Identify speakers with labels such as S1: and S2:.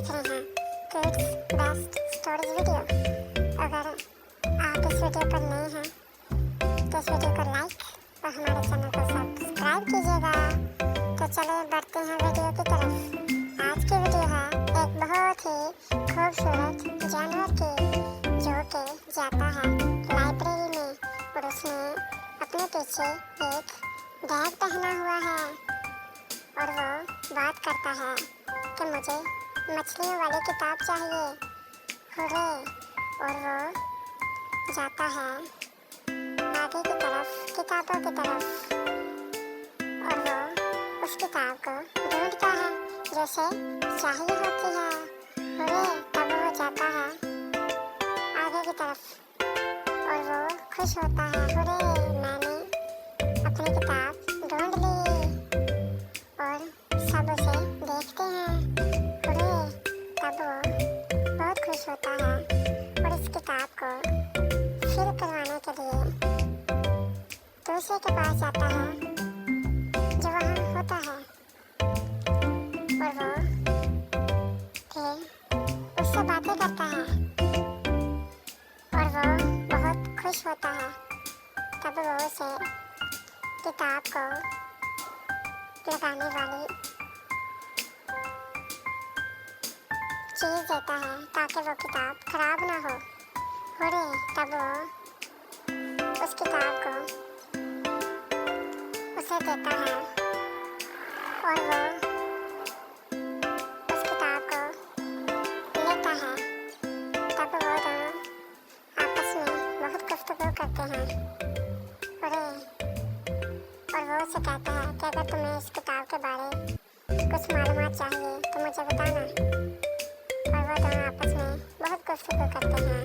S1: देख रहे हैं किड्स बेस्ट स्टोरीज वीडियो। अगर आप इस वीडियो पर नए हैं तो इस वीडियो को लाइक और हमारे चैनल को सब्सक्राइब कीजिएगा। तो चलो बढ़ते हैं वीडियो की तरफ। आज की वीडियो है एक बहुत ही खूबसूरत जानवर की, जो कि जाता है लाइब्रेरी में और उसने अपने पीछे एक बैग पहना हुआ है और वो बात करता है कि मुझे मछलियों वाली किताब चाहिए। हुर्रे! और वो जाता है आगे की तरफ, किताबों की तरफ, और वो उस किताब को ढूंढता है जो उसे चाहिए होती है। हुर्रे! तब वो जाता है आगे की तरफ और वो खुश होता है। हुर्रे! मैंने अपनी किताब ढूंढ ली। और सब उसे देखते हैं। हुर्रे! तब वो बहुत खुश होता है और इस किताब को फिर करवाने के लिए दूसरे के पास जाता है जो वहाँ होता है और वो फिर उससे बातें करता है और वो बहुत खुश होता है। तब वो उसे किताब को लगाने वाली चीज़ देता है ताकि वो किताब खराब ना हो। हुर्रे! तब वो उस किताब को उसे देता है और वो उस किताब को लेता है। तब वो दोनों आपस में बहुत गुफ्तगू करते हैं। हुर्रे! और वो उसे कहता है कि अगर तुम्हें इस किताब के बारे कुछ मालूमात चाहिए तो मुझे बताना। और वो दोनों आपस में बहुत गुफ्तगू करते हैं।